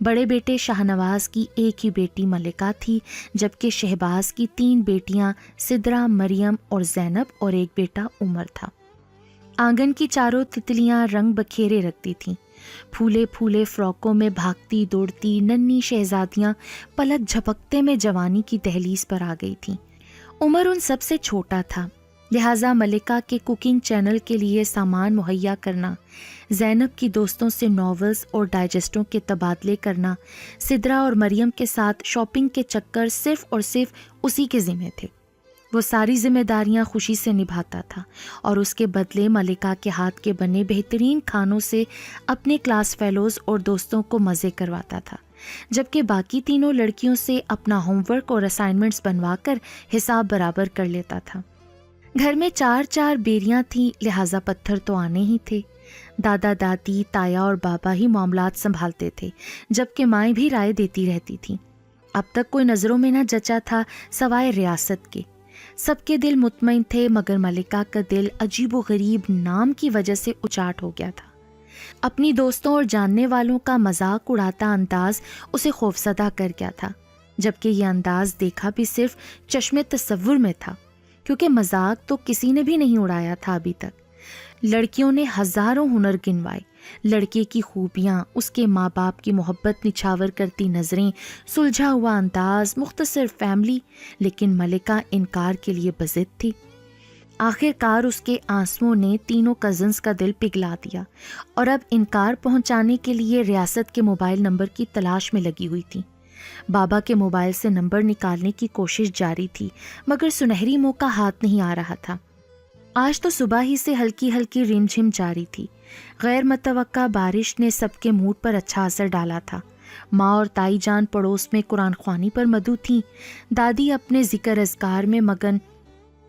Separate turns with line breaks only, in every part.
بڑے بیٹے شاہنواز کی ایک ہی بیٹی ملکہ تھی، جبکہ شہباز کی 3 بیٹیاں سدرا، مریم اور زینب اور ایک بیٹا عمر تھا۔ آنگن کی چاروں تتلیاں رنگ بکھیرے رکھتی تھیں۔ پھولے پھولے فراکوں میں بھاگتی دوڑتی ننھی شہزادیاں پلک جھپکتے میں جوانی کی دہلیز پر آ گئی تھیں۔ عمر ان سب سے چھوٹا تھا، لہٰذا ملکہ کے کوکنگ چینل کے لیے سامان مہیا کرنا، زینب کی دوستوں سے ناولز اور ڈائجسٹوں کے تبادلے کرنا، سدرا اور مریم کے ساتھ شاپنگ کے چکر صرف اور صرف اسی کے ذمہ تھے۔ وہ ساری ذمہ داریاں خوشی سے نبھاتا تھا اور اس کے بدلے ملکہ کے ہاتھ کے بنے بہترین کھانوں سے اپنے کلاس فیلوز اور دوستوں کو مزے کرواتا تھا، جبکہ باقی تینوں لڑکیوں سے اپنا ہوم ورک اور اسائنمنٹس بنوا کر حساب برابر کر لیتا تھا۔ گھر میں 4 بیریاں تھیں، لہٰذا پتھر تو آنے ہی تھے۔ دادا دادی، تایا اور بابا ہی معاملات سنبھالتے تھے، جبکہ مائیں بھی رائے دیتی رہتی تھیں۔ اب تک کوئی نظروں میں نہ جچا تھا سوائے ریاست کے۔ سب کے دل مطمئن تھے، مگر ملکہ کا دل عجیب و غریب نام کی وجہ سے اچاٹ ہو گیا تھا۔ اپنی دوستوں اور جاننے والوں کا مذاق اڑاتا انداز اسے خوفزدہ کر گیا تھا، جبکہ یہ انداز دیکھا بھی صرف چشم تصور میں تھا، کیونکہ مذاق تو کسی نے بھی نہیں اڑایا تھا ابھی تک۔ لڑکیوں نے ہزاروں ہنر گنوائے، لڑکے کی خوبیاں، اس کے ماں باپ کی محبت نچھاور کرتی نظریں، سلجھا ہوا انداز، مختصر فیملی، لیکن ملکہ انکار کے لیے بضد تھی۔ آخر کار اس کے آنسوؤں نے تینوں کزنز کا دل پگھلا دیا اور اب انکار پہنچانے کے لیے ریاست کے موبائل نمبر کی تلاش میں لگی ہوئی تھی۔ بابا کے موبائل سے نمبر نکالنے کی کوشش جاری تھی، مگر سنہری موقع ہاتھ نہیں آ رہا تھا۔ آج تو صبح ہی سے ہلکی ہلکی رم جھم جاری تھی۔ غیر متوقع بارش نے سب کے موڈ پر اچھا اثر ڈالا تھا۔ ماں اور تائی جان پڑوس میں قرآن خوانی پر مدعو تھیں، دادی اپنے ذکر اذکار میں مگن،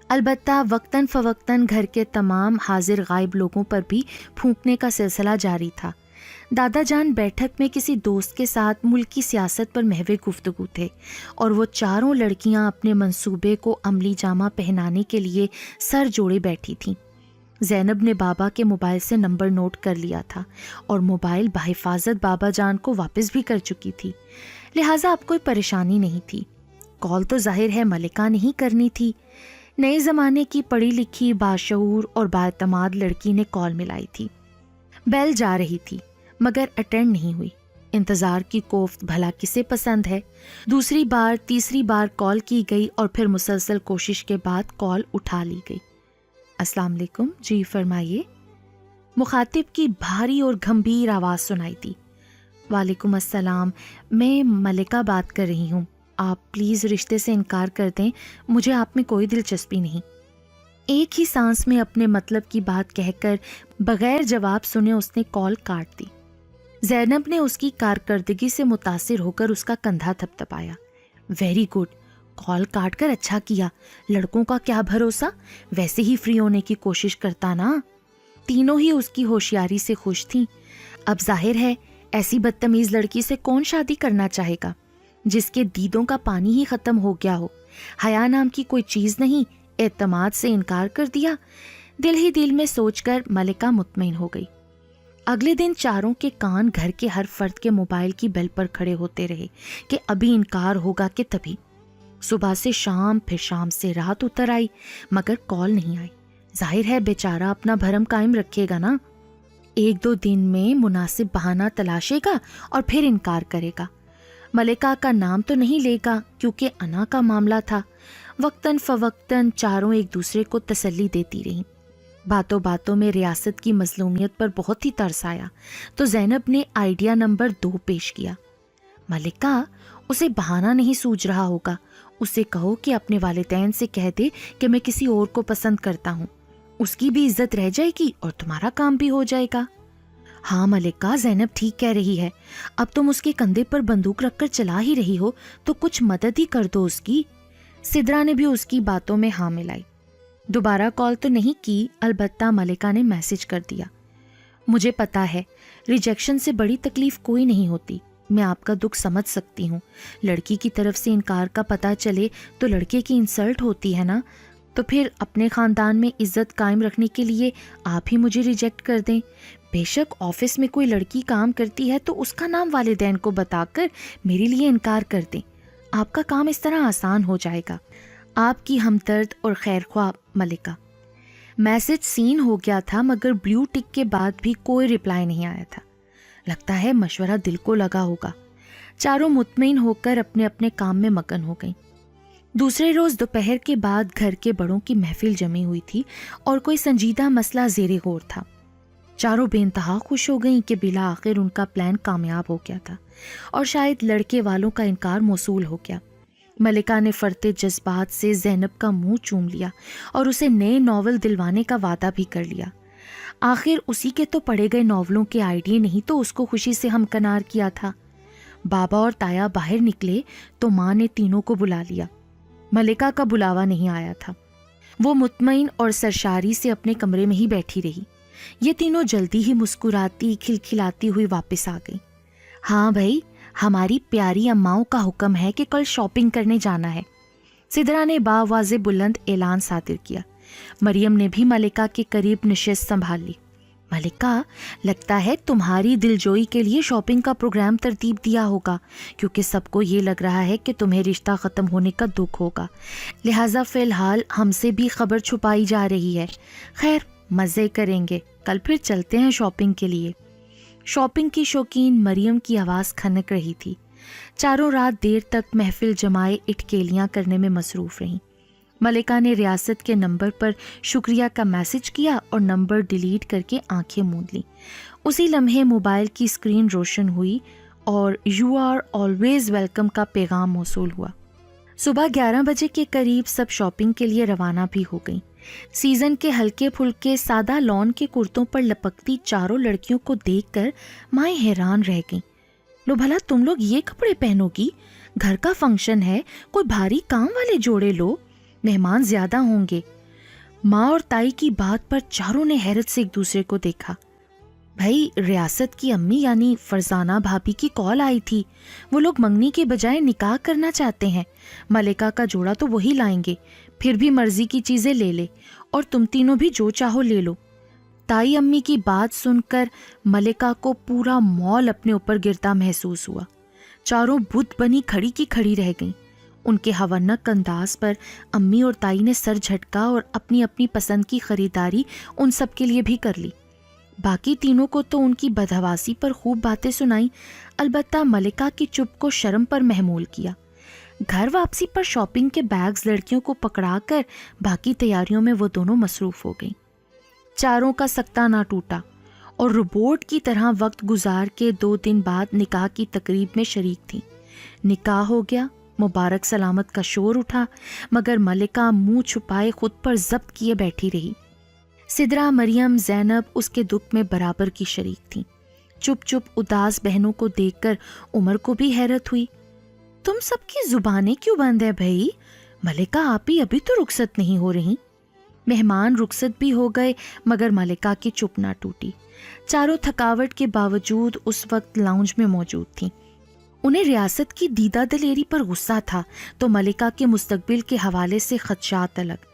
البتہ وقتاً فوقتاً گھر کے تمام حاضر غائب لوگوں پر بھی پھونکنے کا سلسلہ جاری تھا۔ دادا جان بیٹھک میں کسی دوست کے ساتھ ملکی سیاست پر محو گفتگو تھے، اور وہ چاروں لڑکیاں اپنے منصوبے کو عملی جامہ پہنانے کے لیے سر جوڑے بیٹھی تھیں۔ زینب نے بابا کے موبائل سے نمبر نوٹ کر لیا تھا اور موبائل بحفاظت بابا جان کو واپس بھی کر چکی تھی، لہٰذا اب کوئی پریشانی نہیں تھی۔ کال تو ظاہر ہے ملکہ نہیں کرنی تھی۔ نئے زمانے کی پڑھی لکھی، باشعور اور بااعتماد لڑکی نے کال ملائی تھی۔ بیل جا رہی تھی مگر اٹینڈ نہیں ہوئی۔ انتظار کی کوفت بھلا کسے پسند ہے؟ دوسری بار، تیسری بار کال کی گئی اور پھر مسلسل کوشش کے بعد کال اٹھا لی گئی۔ السلام علیکم، جی فرمائیے۔ مخاطب کی بھاری اور گھمبیر آواز سنائی دی۔ وعلیکم السلام، میں ملکہ بات کر رہی ہوں، آپ پلیز رشتے سے انکار کر دیں، مجھے آپ میں کوئی دلچسپی نہیں۔ ایک ہی سانس میں اپنے مطلب کی بات کہہ کر بغیر جواب سنے اس نے کال کاٹ دی۔ زینب نے اس کی کارکردگی سے متاثر ہو کر اس کا کندھا تھپتھپایا۔ ویری گڈ، کال کاٹ کر اچھا کیا، لڑکوں کا کیا بھروسہ، ویسے ہی فری ہونے کی کوشش کرتا نا۔ تینوں ہی اس کی ہوشیاری سے خوش تھیں۔ اب ظاہر ہے ایسی بدتمیز لڑکی سے کون شادی کرنا چاہے گا جس کے دیدوں کا پانی ہی ختم ہو گیا ہو۔ حیا نام کی کوئی چیز نہیں، اعتماد سے انکار کر دیا۔ دل ہی دل میں سوچ کر ملکہ مطمئن ہو گئی۔ اگلے دن چاروں کے کان گھر کے ہر فرد کے موبائل کی بیل پر کھڑے ہوتے رہے کہ ابھی انکار ہوگا کہ تبھی۔ صبح سے شام، پھر شام سے رات اتر آئی مگر کال نہیں آئی۔ ظاہر ہے بیچارہ اپنا بھرم قائم رکھے گا نا، 1-2 دن میں مناسب بہانہ تلاشے گا اور پھر انکار کرے گا۔ ملکہ کا نام تو نہیں لے گا کیونکہ انا کا معاملہ تھا۔ وقتاً فوقتاً چاروں ایک دوسرے کو تسلی دیتی رہیں۔ باتوں باتوں میں ریاست کی مظلومیت پر بہت ہی ترس آیا تو زینب نے آئیڈیا نمبر 2 پیش کیا۔ ملکہ، اسے بہانہ نہیں سوج رہا ہوگا، اسے کہو کہ اپنے والدین سے کہہ دے کہ میں کسی اور کو پسند کرتا ہوں، اس کی بھی عزت رہ جائے گی اور تمہارا کام بھی ہو جائے گا۔ ہاں ملکہ، زینب ٹھیک کہہ رہی ہے، اب تم اس کے کندھے پر بندوق رکھ کر چلا ہی رہی ہو تو کچھ مدد ہی کر دو اس کی۔ سدرا نے بھی اس کی باتوں میں ہاں ملائی۔ دوبارہ کال تو نہیں کی، البتہ ملکہ نے میسج کر دیا۔ مجھے پتا ہے ریجیکشن سے بڑی تکلیف کوئی نہیں ہوتی، میں آپ کا دکھ سمجھ سکتی ہوں۔ لڑکی کی طرف سے انکار کا پتہ چلے تو لڑکے کی انسلٹ ہوتی ہے نا، تو پھر اپنے خاندان میں عزت قائم رکھنے کے لیے آپ ہی مجھے ریجیکٹ کر دیں۔ بے شک آفس میں کوئی لڑکی کام کرتی ہے تو اس کا نام والدین کو بتا کر میرے لیے انکار کر دیں. آپ کا کام اس طرح آسان ہو جائے گا. آپ کی ہمدرد اور خیرخواہ ملکہ. میسج سین ہو گیا تھا مگر بلیو ٹک کے بعد بھی کوئی رپلائی نہیں آیا تھا. لگتا ہے مشورہ دل کو لگا ہوگا. چاروں مطمئن ہو کر اپنے اپنے کام میں مگن ہو گئیں. دوسرے روز دوپہر کے بعد گھر کے بڑوں کی محفل جمی ہوئی تھی اور کوئی سنجیدہ مسئلہ زیر غور تھا. چاروں بے انتہا خوش ہو گئیں کہ بالآخر ان کا پلان کامیاب ہو گیا تھا اور شاید لڑکے والوں کا انکار موصول ہو گیا. ملکہ نے فرتے جذبات سے زینب کا منہ چوم لیا اور اسے نئے ناول دلوانے کا وعدہ بھی کر لیا. آخر اسی کے تو پڑے گئے ناولوں کے آئیڈیے نہیں تو اس کو خوشی سے ہمکنار کیا تھا. بابا اور تایا باہر نکلے تو ماں نے تینوں کو بلا لیا. ملکہ کا بلاوا نہیں آیا تھا. وہ مطمئن اور سرشاری سے اپنے کمرے میں ہی بیٹھی رہی. یہ تینوں جلدی ہی مسکراتی کھلکھلاتی ہوئی واپس آ گئی. ہاں بھائی، ہماری پیاری اماؤں کا حکم ہے کہ کل شاپنگ کرنے جانا ہے. سدرا نے باواضح بلند اعلان صادر کیا. مریم نے بھی ملکہ کے قریب نشست سنبھال لی. ملکہ، لگتا ہے تمہاری دلجوئی کے لیے شاپنگ کا پروگرام ترتیب دیا ہوگا، کیونکہ سب کو یہ لگ رہا ہے کہ تمہیں رشتہ ختم ہونے کا دکھ ہوگا، لہٰذا فی الحال ہم سے بھی خبر چھپائی جا رہی ہے. خیر، مزے کریں گے، کل پھر چلتے ہیں شاپنگ کے لیے. شاپنگ کی شوقین مریم کی آواز کھنک رہی تھی. چاروں رات دیر تک محفل جمائے اٹکیلیاں کرنے میں مصروف رہیں. ملکہ نے ریاست کے نمبر پر شکریہ کا میسج کیا اور نمبر ڈیلیٹ کر کے آنکھیں موند لیں. اسی لمحے موبائل کی اسکرین روشن ہوئی اور یو آر آلویز ویلکم کا پیغام موصول ہوا. صبح 11 بجے کے قریب سب شاپنگ کے لیے روانہ بھی ہو گئیں. سیزن کے ہلکے پھلکے سادہ لون کے کرتوں پر لپکتی چاروں لڑکیوں کو دیکھ کر مائیں حیران رہ گئیں. لو بھلا تم لوگ یہ کپڑے پہنو گی؟ گھر کا فنکشن ہے، کوئی بھاری کام والے جوڑے لو، مہمان زیادہ ہوں گے. ماں اور تائی کی بات پر چاروں نے حیرت سے ایک دوسرے کو دیکھا. بھائی، ریاست کی امی یعنی فرزانہ بھابھی کی کال آئی تھی. وہ لوگ منگنی کے بجائے نکاح کرنا چاہتے ہیں. ملکہ کا جوڑا تو وہی لائیں گے، پھر بھی مرضی کی چیزیں لے لے اور تم تینوں بھی جو چاہو لے لو. تائی امی کی بات سن کر ملکہ کو پورا مال اپنے اوپر گرتا محسوس ہوا. چاروں بت بنی کھڑی کی کھڑی رہ گئیں. ان کے ہونک انداز پر امی اور تائی نے سر جھٹکا اور اپنی اپنی پسند کی خریداری ان سب کے لیے بھی کر لی. باقی تینوں کو تو ان کی بدحواسی پر خوب باتیں سنائیں، البتہ ملکہ کی چپ کو شرم پر محمول کیا. گھر واپسی پر شاپنگ کے بیگز لڑکیوں کو پکڑا کر باقی تیاریوں میں وہ دونوں مصروف ہو گئیں. چاروں کا سکتہ نہ ٹوٹا اور روبوٹ کی طرح وقت گزار کے 2 دن بعد نکاح کی تقریب میں شریک تھیں. نکاح ہو گیا، مبارک سلامت کا شور اٹھا، مگر ملکہ منہ چھپائے خود پر ضبط کیے بیٹھی رہی. سدرا، مریم، زینب اس کے دکھ میں برابر کی شریک تھیں. چپ چپ اداس بہنوں کو دیکھ کر عمر کو بھی حیرت ہوئی. تم سب کی زبانیں کیوں بند ہے بھائی؟ ملکہ آپ ہی ابھی تو رخصت نہیں ہو رہی. مہمان رخصت بھی ہو گئے مگر ملکہ کی چپ نہ ٹوٹی. چاروں تھکاوٹ کے باوجود اس وقت لاؤنج میں موجود تھیں. انہیں ریاست کی دیدہ دلیری پر غصہ تھا تو ملکہ کے مستقبل کے حوالے سے خدشات الگ.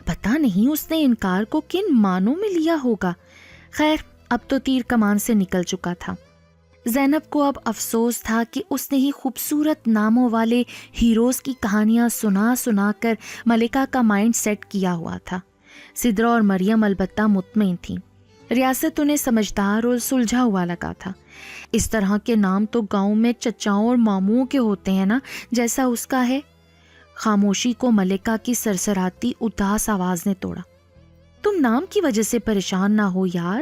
پتہ نہیں اس نے انکار کو کن معنوں میں لیا ہوگا. خیر، اب تو تیر کمان سے نکل چکا تھا. زینب کو اب افسوس تھا کہ اس نے ہی خوبصورت ناموں والے ہیروز کی کہانیاں سنا سنا کر ملکہ کا مائنڈ سیٹ کیا ہوا تھا. سدرا اور مریم البتہ مطمئن تھیں. ریاست انہیں سمجھدار اور سلجھا ہوا لگا تھا. اس طرح کے نام تو گاؤں میں چچاؤں اور ماموں کے ہوتے ہیں نا، جیسا اس کا ہے. خاموشی کو ملکہ کی سرسراتی اداس آواز نے توڑا. تم نام کی وجہ سے پریشان نہ ہو یار،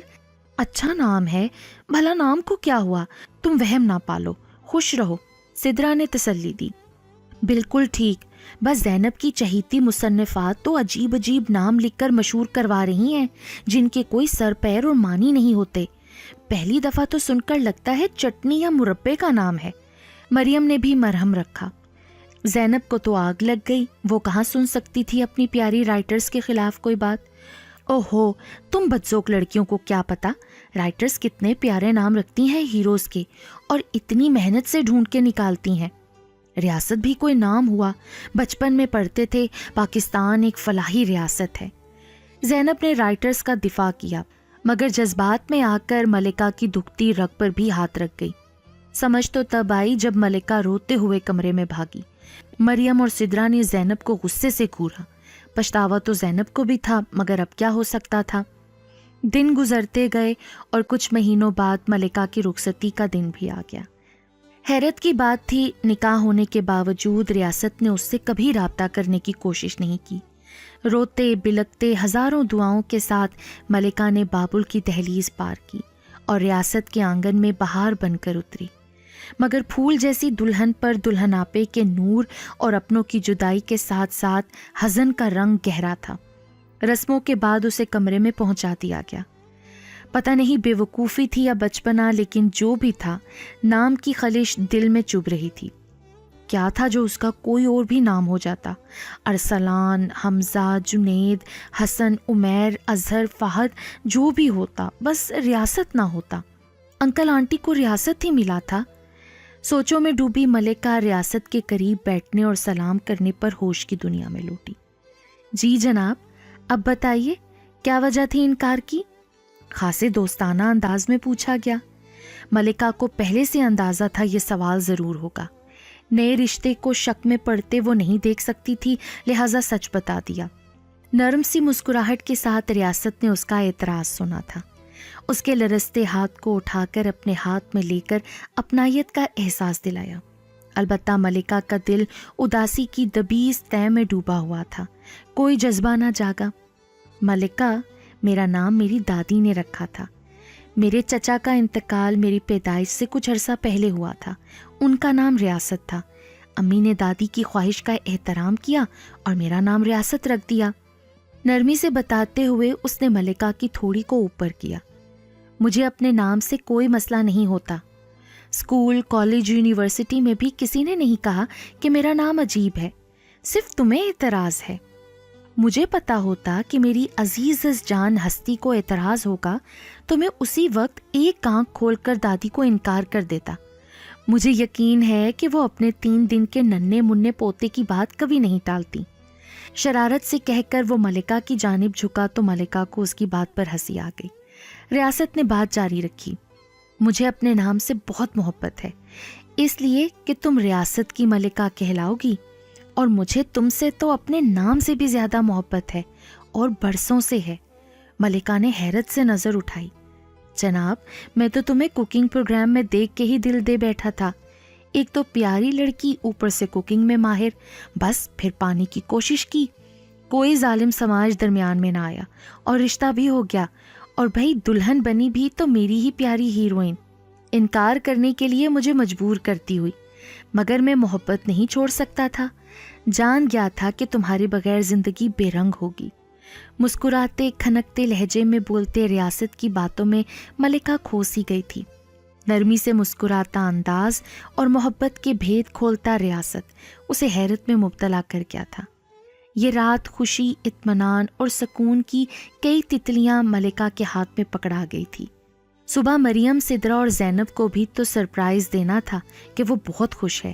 اچھا نام ہے، بھلا نام کو کیا ہوا، تم وہم نہ پالو، خوش رہو. سدرا نے تسلی دی. بالکل ٹھیک، بس زینب کی چہیتی مصنفات تو عجیب عجیب نام لکھ کر مشہور کروا رہی ہیں جن کے کوئی سر پیر اور معنی نہیں ہوتے. پہلی دفعہ تو سن کر لگتا ہے چٹنی یا مربے کا نام ہے. مریم نے بھی مرہم رکھا. زینب کو تو آگ لگ گئی، وہ کہاں سن سکتی تھی اپنی پیاری رائٹرز کے خلاف کوئی بات. اوہو، تم بدذوق لڑکیوں کو کیا پتا رائٹرز کتنے پیارے نام رکھتی ہیں ہیروز کے اور اتنی محنت سے ڈھونڈ کے نکالتی ہیں. ریاست بھی کوئی نام ہوا، بچپن میں پڑھتے تھے پاکستان ایک فلاحی ریاست ہے. زینب نے رائٹرز کا دفاع کیا مگر جذبات میں آ کر ملکہ کی دکھتی رگ پر بھی ہاتھ رکھ گئی۔ سمجھ تو تب آئی جب ملکہ روتے ہوئے کمرے میں بھاگی۔ مریم اور سدرا نے زینب کو غصے سے گھورا۔ پچھتاوا تو زینب کو بھی تھا، مگر اب کیا ہو سکتا تھا؟ دن گزرتے گئے اور کچھ مہینوں بعد ملکہ کی رخصتی کا دن بھی آ گیا۔ حیرت کی بات تھی، نکاح ہونے کے باوجود ریاست نے اس سے کبھی رابطہ کرنے کی کوشش نہیں کی۔ روتے بلکتے ہزاروں دعاؤں کے ساتھ ملکہ نے بابل کی دہلیز پار کی اور ریاست کے آنگن میں بہار بن کر اتری، مگر پھول جیسی دلہن پر دلہناپے کے نور اور اپنوں کی جدائی کے ساتھ ساتھ حزن کا رنگ گہرا تھا۔ رسموں کے بعد اسے کمرے میں پہنچا دیا گیا۔ پتہ نہیں بے وقوفی تھی یا بچپنا، لیکن جو بھی تھا، نام کی خلش دل میں چبھ رہی تھی۔ کیا تھا جو اس کا کوئی اور بھی نام ہو جاتا؟ ارسلان، حمزہ، جنید، حسن، عمیر، اظہر، فہد، جو بھی ہوتا، بس ریاست نہ ہوتا۔ انکل آنٹی کو ریاست ہی ملا تھا۔ سوچوں میں ڈوبی ملکہ ریاست کے قریب بیٹھنے اور سلام کرنے پر ہوش کی دنیا میں لوٹی۔ جی جناب، اب بتائیے کیا وجہ تھی انکار کی؟ خاصے دوستانہ انداز میں پوچھا گیا۔ ملکہ کو پہلے سے اندازہ تھا یہ سوال ضرور ہوگا۔ نئے رشتے کو شک میں پڑتے وہ نہیں دیکھ سکتی تھی، لہٰذا سچ بتا دیا۔ نرم سی مسکراہٹ کے ساتھ ریاست نے اس کا اعتراض سنا تھا۔ اس کے لرزتے ہاتھ کو اٹھا کر اپنے ہاتھ میں لے کر اپنائیت کا احساس دلایا۔ البتہ ملکہ کا دل اداسی کی دبیز طے میں ڈوبا ہوا تھا، کوئی جذبہ نہ جاگا۔ ملکہ، میرا نام میری دادی نے رکھا تھا۔ میرے چچا کا انتقال میری پیدائش سے کچھ عرصہ پہلے ہوا تھا، ان کا نام ریاست تھا۔ امی نے دادی کی خواہش کا احترام کیا اور میرا نام ریاست رکھ دیا۔ نرمی سے بتاتے ہوئے اس نے ملکہ کی تھوڑی کو اوپر کیا۔ مجھے اپنے نام سے کوئی مسئلہ نہیں ہوتا۔ اسکول، کالج، یونیورسٹی میں بھی کسی نے نہیں کہا کہ میرا نام عجیب ہے، صرف تمہیں اعتراض ہے۔ مجھے پتا ہوتا کہ میری عزیز جان ہستی کو اعتراض ہوگا تو میں اسی وقت ایک آنکھ کھول کر دادی کو انکار کر دیتا۔ مجھے یقین ہے کہ وہ اپنے 3 دن کے ننھے منھے پوتے کی بات کبھی نہیں ٹالتی۔ شرارت سے کہہ کر وہ ملکہ کی جانب جھکا تو ملکہ کو اس کی بات پر ہنسی آ گئی۔ ریاست نے بات جاری رکھی۔ مجھے اپنے نام سے بہت محبت ہے، اس لیے کہ تم ریاست کی ملکہ کہلاؤ گی، اور مجھے تم سے تو اپنے نام سے بھی زیادہ محبت ہے، اور برسوں سے ہے۔ ملکہ نے حیرت سے نظر اٹھائی۔ جناب، میں تو تمہیں کوکنگ پروگرام میں دیکھ کے ہی دل دے بیٹھا تھا۔ ایک تو پیاری لڑکی، اوپر سے کوکنگ میں ماہر، بس پھر پانے کی کوشش کی۔ کوئی ظالم سماج درمیان میں نہ آیا اور رشتہ بھی ہو گیا، اور بھئی دلہن بنی بھی تو میری ہی پیاری ہیروئن۔ انکار کرنے کے لیے مجھے مجبور کرتی ہوئی، مگر میں محبت نہیں چھوڑ سکتا تھا۔ جان گیا تھا کہ تمہارے بغیر زندگی بے رنگ ہوگی۔ مسکراتے کھنکتے لہجے میں بولتے ریاست کی باتوں میں ملکہ کھوسی گئی تھی۔ نرمی سے مسکراتا انداز اور محبت کے بھید کھولتا ریاست اسے حیرت میں مبتلا کر گیا تھا۔ یہ رات خوشی، اطمینان اور سکون کی کئی تتلیاں ملکہ کے ہاتھ میں پکڑا گئی تھی۔ صبح مریم، سدرا اور زینب کو بھی تو سرپرائز دینا تھا کہ وہ بہت خوش ہے۔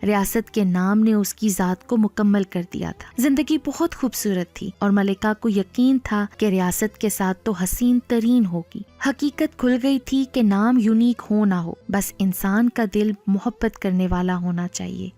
ریاست کے نام نے اس کی ذات کو مکمل کر دیا تھا۔ زندگی بہت خوبصورت تھی اور ملکہ کو یقین تھا کہ ریاست کے ساتھ تو حسین ترین ہوگی۔ حقیقت کھل گئی تھی کہ نام یونیک ہو نہ ہو، بس انسان کا دل محبت کرنے والا ہونا چاہیے۔